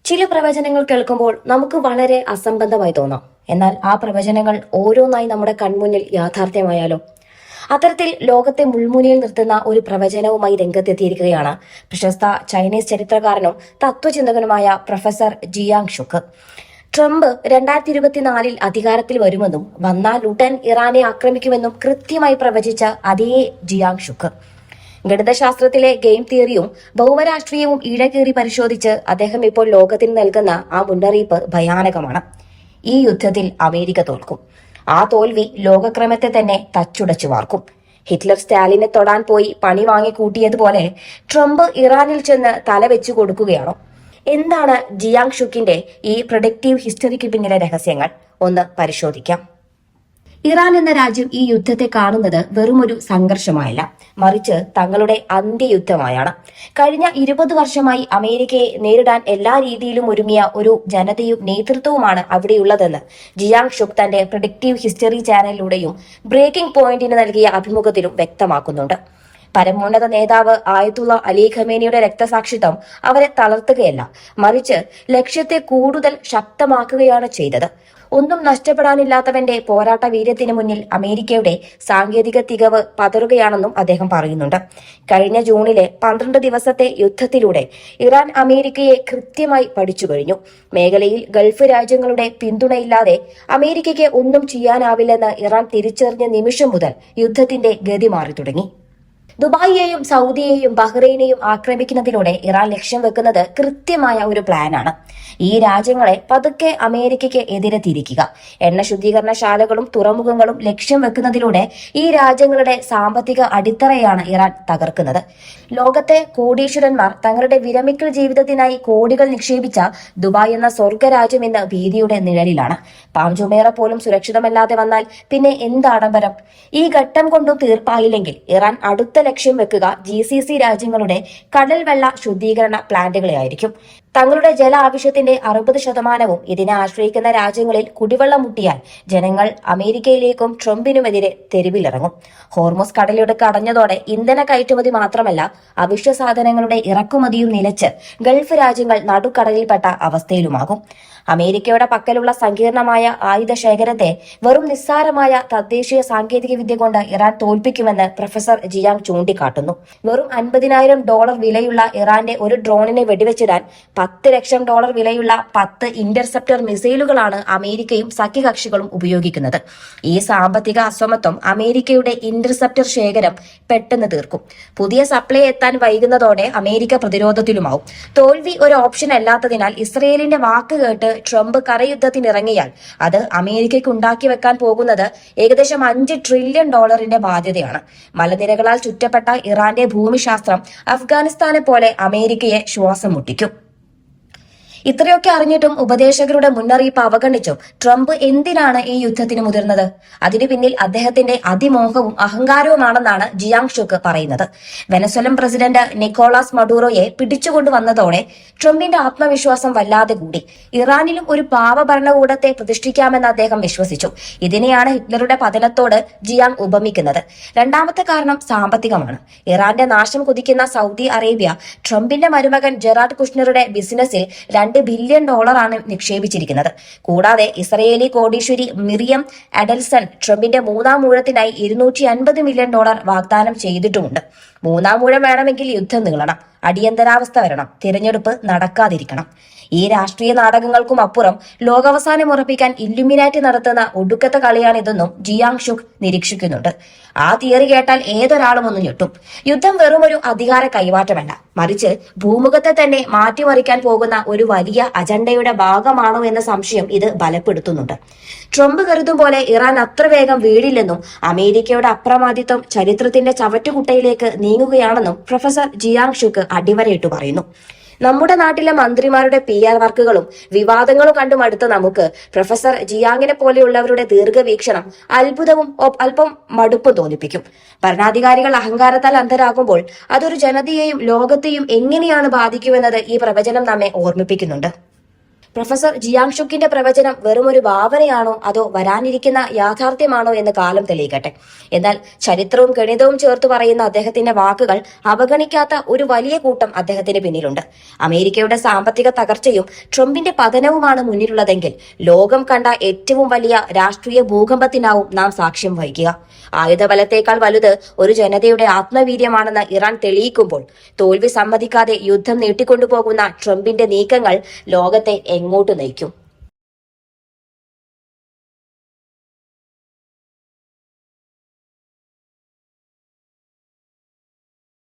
ചില പ്രവചനങ്ങൾ കേൾക്കുമ്പോൾ നമുക്ക് വളരെ അസംബന്ധമായി തോന്നാം. എന്നാൽ ആ പ്രവചനങ്ങൾ ഓരോന്നായി നമ്മുടെ കൺമുന്നിൽ യാഥാർത്ഥ്യമായാലോ? അത്തരത്തിൽ ലോകത്തെ മുൾമുനയിൽ നിർത്തുന്ന ഒരു പ്രവചനവുമായി രംഗത്തെത്തിയിരിക്കുകയാണ് പ്രശസ്ത ചൈനീസ് ചരിത്രകാരനും തത്വചിന്തകനുമായ പ്രൊഫസർ ജിയാങ് ഷുക്ക്. ട്രംപ് 2024 അധികാരത്തിൽ വരുമെന്നും വന്നാൽ ഉടൻ ഇറാനെ ആക്രമിക്കുമെന്നും കൃത്യമായി പ്രവചിച്ച അതേ ജിയാങ് ഷുക്ക്. ഗണിതശാസ്ത്രത്തിലെ ഗെയിം തിയറിയും ഭൗമരാഷ്ട്രീയവും ഇഴകീറി പരിശോധിച്ച് അദ്ദേഹം ഇപ്പോൾ ലോകത്തിന് നൽകുന്ന ആ മുന്നറിയിപ്പ് ഭയാനകമാണ്. ഈ യുദ്ധത്തിൽ അമേരിക്ക തോൽക്കും. ആ തോൽവി ലോകക്രമത്തെ തന്നെ തച്ചുടച്ചു വാർക്കും. ഹിറ്റ്ലർ സ്റ്റാലിനെ തൊടാൻ പോയി പണി വാങ്ങിക്കൂട്ടിയതുപോലെ ട്രംപ് ഇറാനിൽ ചെന്ന് തലവെച്ചു കൊടുക്കുകയാണോ? എന്താണ് ജിയാങ് ഷുക്കിന്റെ ഈ പ്രൊഡക്റ്റീവ് ഹിസ്റ്ററിക്ക് പിന്നിലെ രഹസ്യങ്ങൾ? ഒന്ന് പരിശോധിക്കാം. ഇറാൻ എന്ന രാജ്യം ഈ യുദ്ധത്തെ കാണുന്നത് വെറുമൊരു സംഘർഷമായല്ല, മറിച്ച് തങ്ങളുടെ അന്ത്യയുദ്ധമായാണ്. കഴിഞ്ഞ 20 വർഷമായി അമേരിക്കയെ നേരിടാൻ എല്ലാ രീതിയിലും ഒരുങ്ങിയ ഒരു ജനതയും നേതൃത്വവുമാണ് അവിടെയുള്ളതെന്ന് ജിയാങ് ഷുക്ക് തന്റെ പ്രൊഡക്റ്റീവ് ഹിസ്റ്ററി ചാനലിലൂടെയും ബ്രേക്കിംഗ് പോയിന്റിന് നൽകിയ അഭിമുഖത്തിലും വ്യക്തമാക്കുന്നുണ്ട്. പരമോന്നത നേതാവ് ആയത്തുള്ള അലി ഖമേനിയുടെ രക്തസാക്ഷിത്വം അവരെ തളർത്തുകയല്ല, മറിച്ച് ലക്ഷ്യത്തെ കൂടുതൽ ശക്തമാക്കുകയാണ് ചെയ്തത്. ഒന്നും നഷ്ടപ്പെടാനില്ലാത്തവന്റെ പോരാട്ട വീര്യത്തിന് മുന്നിൽ അമേരിക്കയുടെ സാങ്കേതിക തികവ് പതറുകയാണെന്നും അദ്ദേഹം പറയുന്നുണ്ട്. കഴിഞ്ഞ ജൂണിലെ 12 ദിവസത്തെ യുദ്ധത്തിലൂടെ ഇറാൻ അമേരിക്കയെ കൃത്യമായി പഠിച്ചു കഴിഞ്ഞു. മേഖലയിൽ ഗൾഫ് രാജ്യങ്ങളുടെ പിന്തുണയില്ലാതെ അമേരിക്കയ്ക്ക് ഒന്നും ചെയ്യാനാവില്ലെന്ന് ഇറാൻ തിരിച്ചറിഞ്ഞ നിമിഷം മുതൽ യുദ്ധത്തിന്റെ ഗതി മാറി തുടങ്ങി. ദുബായിയെയും സൗദിയെയും ബഹ്റൈനെയും ആക്രമിക്കുന്നതിലൂടെ ഇറാൻ ലക്ഷ്യം വെക്കുന്നത് കൃത്യമായ ഒരു പ്ലാനാണ്. ഈ രാജ്യങ്ങളെ പതുക്കെ അമേരിക്കയ്ക്ക് എതിരെ തിരിക്കുക. എണ്ണ ശുദ്ധീകരണശാലകളും തുറമുഖങ്ങളും ലക്ഷ്യം വെക്കുന്നതിലൂടെ ഈ രാജ്യങ്ങളുടെ സാമ്പത്തിക അടിത്തറയാണ് ഇറാൻ തകർക്കുന്നത്. ലോകത്തെ കോടീശ്വരന്മാർ തങ്ങളുടെ വിരമിക്കൽ ജീവിതത്തിനായി കോടികൾ നിക്ഷേപിച്ച ദുബായ് എന്ന സ്വർഗരാജ്യം ഇന്ന് ഭീതിയുടെ നിഴലിലാണ്. പാംജുമേറ പോലും സുരക്ഷിതമല്ലാതെ വന്നാൽ പിന്നെ എന്താഡംബരം? ഈ ഘട്ടം കൊണ്ടും തീർപ്പായില്ലെങ്കിൽ ഇറാൻ അടുത്ത ലക്ഷ്യം വെക്കുക GCC രാജ്യങ്ങളുടെ കടൽ വെള്ള ശുദ്ധീകരണ പ്ലാന്റുകളെയായിരിക്കും. തങ്ങളുടെ ജല ആവശ്യത്തിന്റെ 60% ഇതിനെ ആശ്രയിക്കുന്ന രാജ്യങ്ങളിൽ കുടിവെള്ളം മുട്ടിയാൽ ജനങ്ങൾ അമേരിക്കയിലേക്കും ട്രംപിനുമെതിരെ തെരുവിലിറങ്ങും. ഹോർമോസ് കടലിടുക്ക് അടഞ്ഞതോടെ ഇന്ധന കയറ്റുമതി മാത്രമല്ല അവശ്യ സാധനങ്ങളുടെ ഇറക്കുമതിയും നിലച്ച് ഗൾഫ് രാജ്യങ്ങൾ നടുക്കടലിൽപ്പെട്ട അവസ്ഥയിലുമാകും. അമേരിക്കയുടെ പക്കലുള്ള സങ്കീർണമായ ആയുധ ശേഖരത്തെ വെറും നിസ്സാരമായ തദ്ദേശീയ സാങ്കേതിക വിദ്യ കൊണ്ട് ഇറാൻ തോൽപ്പിക്കുമെന്ന് പ്രൊഫസർ ജിയാങ് ചൂണ്ടിക്കാട്ടുന്നു. വെറും $50,000 വിലയുള്ള ഇറാന്റെ ഒരു ഡ്രോണിനെ വെടിവെച്ചിടാൻ $10 ലക്ഷം വിലയുള്ള 10 ഇന്റർസെപ്റ്റർ മിസൈലുകളാണ് അമേരിക്കയും സഖ്യകക്ഷികളും ഉപയോഗിക്കുന്നത്. ഈ സാമ്പത്തിക അസമത്വം അമേരിക്കയുടെ ഇന്റർസെപ്റ്റർ ശേഖരം പെട്ടെന്ന് തീർക്കും. പുതിയ സപ്ലൈ എത്താൻ വൈകുന്നതോടെ അമേരിക്ക പ്രതിരോധത്തിലുമാവും. തോൽവി ഒരു ഓപ്ഷൻ അല്ലാത്തതിനാൽ ഇസ്രയേലിന്റെ വാക്ക് കേട്ട് ട്രംപ് കരയുദ്ധത്തിനിറങ്ങിയാൽ അത് അമേരിക്കയ്ക്ക് ഉണ്ടാക്കി വെക്കാൻ പോകുന്നത് ഏകദേശം $5 ട്രില്യൺ ബാധ്യതയാണ്. മലനിരകളാൽ ചുറ്റപ്പെട്ട ഇറാന്റെ ഭൂമിശാസ്ത്രം അഫ്ഗാനിസ്ഥാനെ പോലെ അമേരിക്കയെ ശ്വാസം മുട്ടിക്കും. ഇത്രയൊക്കെ അറിഞ്ഞിട്ടും ഉപദേശകരുടെ മുന്നറിയിപ്പ് അവഗണിച്ചും ട്രംപ് എന്തിനാണ് ഈ യുദ്ധത്തിന് മുതിർന്നത്? അതിനു പിന്നിൽ അദ്ദേഹത്തിന്റെ അതിമോഹവും അഹങ്കാരവുമാണെന്നാണ് ജിയാങ് ഷുക്ക് പറയുന്നത്. വെനസ്വലൻ പ്രസിഡന്റ് നിക്കോളാസ് മഡൂറോയെ പിടിച്ചുകൊണ്ടുവന്നതോടെ ട്രംപിന്റെ ആത്മവിശ്വാസം വല്ലാതെ കൂടി. ഇറാനിലും ഒരു പാവ ഭരണകൂടത്തെ പ്രതിഷ്ഠിക്കാമെന്ന് അദ്ദേഹം വിശ്വസിച്ചു. ഇതിനെയാണ് ഹിറ്റ്ലറുടെ പതനത്തോട് ജിയാങ് ഉപമിക്കുന്നത്. രണ്ടാമത്തെ കാരണം സാമ്പത്തികമാണ്. ഇറാന്റെ നാശം കുതിക്കുന്ന സൗദി അറേബ്യ ട്രംപിന്റെ മരുമകൻ ജെറാഡ് കുഷ്നറുടെ ബിസിനസ്സിൽ $2 ബില്യൺ നിക്ഷേപിച്ചിരിക്കുന്നത്. കൂടാതെ ഇസ്രയേലി കോടീശ്വരി മിറിയം അഡൽസൺ ട്രംപിന്റെ മൂന്നാം ഊഴത്തിനായി $250 മില്യൺ വാഗ്ദാനം ചെയ്തിട്ടുമുണ്ട്. മൂന്നാം ഊഴം വേണമെങ്കിൽ യുദ്ധം നീളണം, അടിയന്തരാവസ്ഥ വരണം, തിരഞ്ഞെടുപ്പ് നടക്കാതിരിക്കണം. ഈ രാഷ്ട്രീയ നാടകങ്ങൾക്കും അപ്പുറം ലോകാവസാനം ഉറപ്പിക്കാൻ ഇല്ലുമിനാറ്റി നടത്തുന്ന ഒടുക്കത്തെ കളിയാണിതെന്നും ജിയാങ് ഷുക്ക് നിരീക്ഷിക്കുന്നുണ്ട്. ആ തിയറി കേട്ടാൽ ഏതൊരാളും ഒന്ന് ഞെട്ടും. യുദ്ധം വെറും ഒരു അധികാര കൈമാറ്റമല്ല, മറിച്ച് ഭൂമുഖത്തെ തന്നെ മാറ്റിമറിക്കാൻ പോകുന്ന ഒരു വലിയ അജണ്ടയുടെ ഭാഗമാണോ എന്ന സംശയം ഇത് ബലപ്പെടുത്തുന്നുണ്ട്. ട്രംപ് കരുതും പോലെ ഇറാൻ അത്ര വേഗം വീഴില്ലെന്നും അമേരിക്കയുടെ അപ്രമാദിത്വം ചരിത്രത്തിന്റെ ചവറ്റുകുട്ടയിലേക്ക് നീങ്ങുകയാണെന്നും പ്രൊഫസർ ജിയാങ് ഷുക്ക് അടിവരയിട്ട് പറയുന്നു. നമ്മുടെ നാട്ടിലെ മന്ത്രിമാരുടെ PR വർക്കുകളും വിവാദങ്ങളും കണ്ടും അടുത്ത നമുക്ക് പ്രൊഫസർ ജിയാങ്ങിനെ പോലെയുള്ളവരുടെ ദീർഘവീക്ഷണം അത്ഭുതവും അല്പം മടുപ്പും തോന്നിപ്പിക്കും. ഭരണാധികാരികൾ അഹങ്കാരത്താൽ അന്ധരാകുമ്പോൾ അതൊരു ജനതയെയും ലോകത്തെയും എങ്ങനെയാണ് ബാധിക്കുമെന്നത് ഈ പ്രവചനം നമ്മെ ഓർമ്മിപ്പിക്കുന്നുണ്ട്. പ്രൊഫസർ ജിയാങ്ഷുക്കിന്റെ പ്രവചനം വെറുമൊരു ഭാവനയാണോ അതോ വരാനിരിക്കുന്ന യാഥാർത്ഥ്യമാണോ എന്ന് കാലം തെളിയിക്കട്ടെ. എന്നാൽ ചരിത്രവും ഗണിതവും ചേർത്ത് പറയുന്ന അദ്ദേഹത്തിന്റെ വാക്കുകൾ അവഗണിക്കാത്ത ഒരു വലിയ കൂട്ടം അദ്ദേഹത്തിന് പിന്നിലുണ്ട്. അമേരിക്കയുടെ സാമ്പത്തിക തകർച്ചയും ട്രംപിന്റെ പതനവുമാണ് മുന്നിലുള്ളതെങ്കിൽ ലോകം കണ്ട ഏറ്റവും വലിയ രാഷ്ട്രീയ ഭൂകമ്പത്തിനാവും നാം സാക്ഷ്യം വഹിക്കുക. ആയുധബലത്തേക്കാൾ വലുത് ഒരു ജനതയുടെ ആത്മവീര്യമാണെന്ന് ഇറാൻ തെളിയിക്കുമ്പോൾ തോൽവി സമ്മതിക്കാതെ യുദ്ധം നീട്ടിക്കൊണ്ടുപോകുന്ന ട്രംപിന്റെ നീക്കങ്ങൾ ലോകത്തെ എങ്ങോട്ട് നയിക്കും?